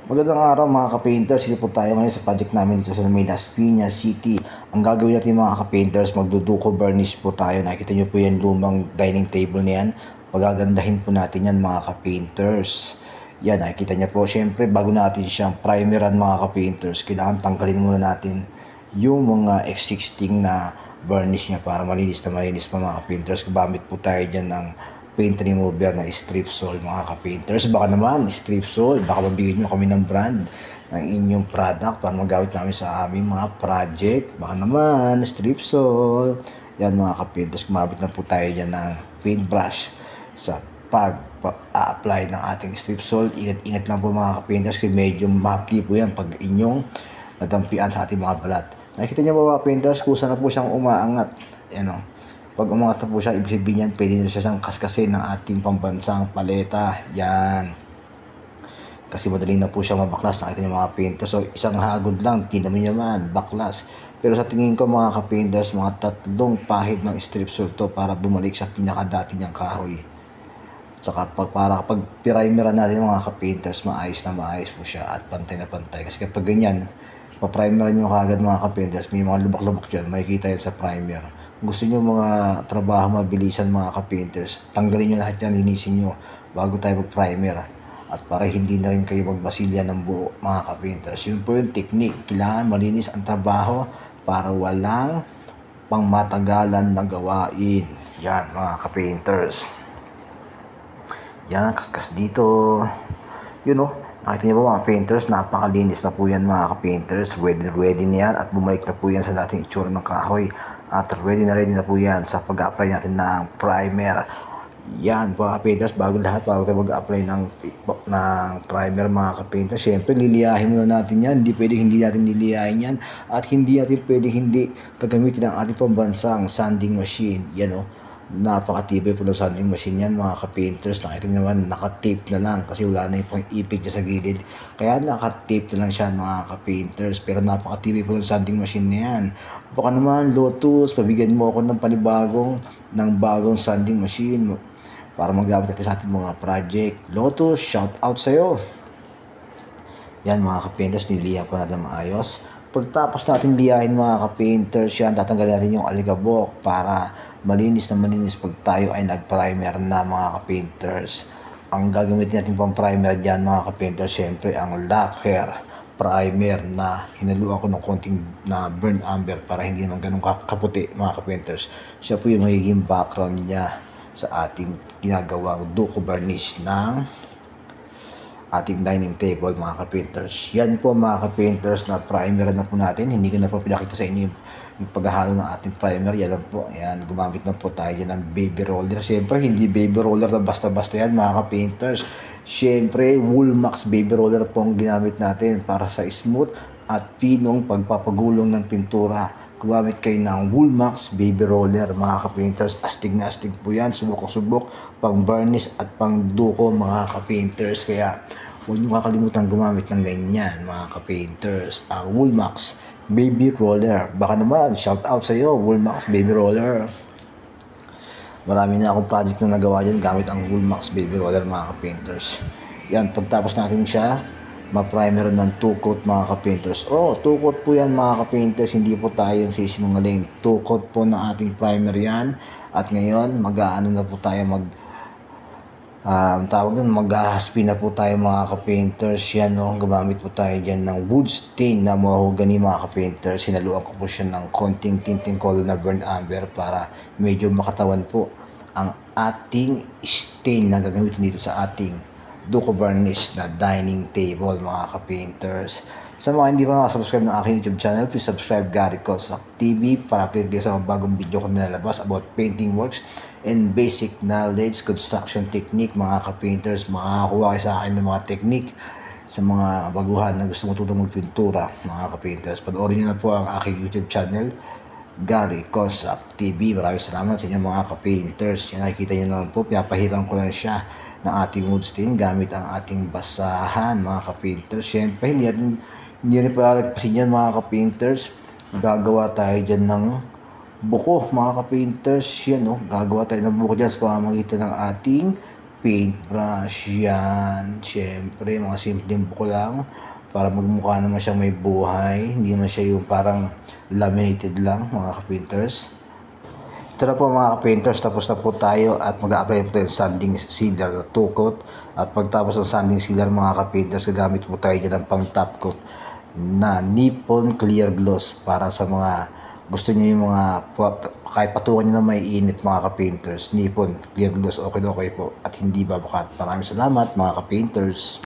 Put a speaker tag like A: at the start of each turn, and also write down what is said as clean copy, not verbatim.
A: Magandang araw mga ka-painters. Dito po tayo ngayon sa project namin dito sa May Las Piñas City. Ang gagawin natin mga ka-painters, magduduko varnish po tayo. Nakita nyo po yan lumang dining table na yan. Pagagandahin po natin yan mga ka-painters. Yan, nakikita nyo po. Siyempre, bago natin siyang primeran mga ka-painters, kailangan tanggalin muna natin yung mga existing na varnish niya para malinis pa mga ka-painters. Gamit po tayo dyan ng paint remover na Strip-Sol mga ka-painters. Baka naman Strip-Sol, baka mabigyan nyo kami ng brand ng inyong product para magamit namin sa aming mga project. Baka naman Strip-Sol. Yan mga ka-painters, kumabit na po tayo dyan ng paintbrush sa pag-apply ng ating Strip-Sol. Ingat lang po mga ka-painters kasi medyo mapti po yan pag inyong natampian sa ating mga balat. Nakikita nyo ba mga painters, kusa na po siyang umaangat. Yan o. Pag umangat na po siya, ibig sabihin yan, pwede nyo siyang kaskasin ng ating pambansang paleta. Yan. Kasi madali na po siya mabaklas. Nakita nyo mga painters. So, isang hagod lang, di naman naman, baklas. Pero sa tingin ko mga ka-painters, mga 3 pahid ng Strip-Sol to para bumalik sa pinakadati niyang kahoy. At saka para kapag primeran natin mga ka-painters, maayos na maayos po siya at pantay na pantay. Kasi kapag ganyan, pa-primeran nyo kagad mga ka-painters, may mga lubak-lubak dyan, makikita yan sa primer. Gusto nyo mga trabaho mabilisan mga ka-painters, tanggalin nyo lahat yan, linisin nyo bago tayo mag-primer. At para hindi na rin kayo magbasilya ng buo mga ka-painters. Yun po yung technique. Kailangan malinis ang trabaho para walang pangmatagalan na gawain. Yan mga ka-painters. Yan, kaskas dito. Yun o. Nakita niyo ba mga painters, napakalinis na po yan mga ka-painters. Ready na yan at bumalik na po yan sa dating itsura ng kahoy. At ready na po yan sa pag-apply natin ng primer. Yan mga ka-painters, bago tayo mag-apply ng primer mga ka-painters. Siyempre, liliyahin muna natin yan. Hindi pwedeng hindi natin liliyahin yan. At hindi natin pwedeng hindi gagamitin ang ating pambansang sanding machine. Yan o. Napakatibay po ng sanding machine yan mga ka-painters. Nakita nyo naman nakatape na lang kasi wala na yung pang ipig niya sa gilid, kaya nakatape na lang siya mga ka-painters. Pero napakatibay po ng sanding machine na yan. Baka naman Lotus, pabigyan mo ako ng bagong sanding machine para magamit natin sa ating mga project. Lotus, shout out sa'yo. Yan mga ka-painters, nilihan po natin maayos. Pagtapos natin liyahin mga ka-painters yan, tatanggalin natin yung alikabok para malinis pag tayo ay nag-primer na mga ka-painters. Ang gagamitin natin pang primer dyan mga ka-painters, syempre ang lacquer primer na hinaluan ko ng konting na burnt umber para hindi naman ganun kaputi mga ka-painters. Siya po yung magiging background niya sa ating ginagawang duko varnish ng ating dining table mga ka-painters. Yan po mga ka-painters na primer na po natin. Hindi ko na po pinakita sa inyo yung paghahalo ng ating primer. Yan lang po. Ayan, gumamit na po tayo dyan ng baby roller. Siyempre, hindi baby roller na basta-basta yan mga ka-painters. Siyempre, Woolmax baby roller po ang ginamit natin para sa smooth at pinong pagpapagulong ng pintura. Gumamit kayo ng Woolmax baby roller mga ka-painters. Astig na astig po yan. Subok pang varnish at pang duko mga ka-painters. Kaya huwag nyo kakalimutan gumamit ng ganyan mga ka-painters. Ang Woolmax baby roller. Baka naman shout out sa iyo Woolmax baby roller. Marami na akong project na nagawa dyan gamit ang Woolmax baby roller mga ka-painters. Yan, pagtapos natin siya ma-primer ng 2 coat mga ka-painters. 2 coat po yan mga ka-painters, hindi po tayo sisinungaling. 2 coat po ng ating primer yan. At ngayon, mag-aano na po tayo mag-haspin na po tayo mga ka-painters. Yan o, gamamit po tayo dyan ng wood stain na mahogany mga ka-painters. Sinaluan ko po siya ng konting tinting color na burnt umber para medyo makatawan po ang ating stain na gagamitin dito sa ating duko varnish na dining table mga ka-painters. Sa mga hindi pa nakasubscribe ng aking YouTube channel, please subscribe Gary Consac TV para update kayo sa mga bagong video ko na nalabas about painting works and basic knowledge, construction technique mga ka-painters. Makakakuha kayo sa akin ng mga technique sa mga baguhan na gusto matutong magpintura mga ka-painters. Panoorin nyo na po ang aking YouTube channel, Gary Consac TV. Maraming salamat sa inyo mga ka-painters. Yan, nakikita nyo naman po, pinapahiran ko lang siya ng ating wood stain gamit ang ating basahan mga ka-painters. Siyempre, hindi rin pala nagpasin yan mga ka-painters. Gagawa tayo dyan ng buko mga ka-painters. Yan o, gagawa tayo ng buko dyan sa pamamagitan ng ating paintbrush. Yan, syempre mga simpleng buko lang para magmukha naman siyang may buhay, hindi naman siya yung parang laminated lang mga ka-painters. Ito na po mga ka-painters, tapos na po tayo at mag-a-apply po tayo ng sanding sealer na 2 coat. At pagtapos ng sanding sealer mga ka-painters, gagamit po tayo dyan ng pang top coat na Nippon Clear Gloss para sa mga gusto niyo yung mga kahit patungan niyo na may init mga ka-painters. Nippon Clear Gloss, okay po at hindi babakat. Maraming salamat mga ka-painters.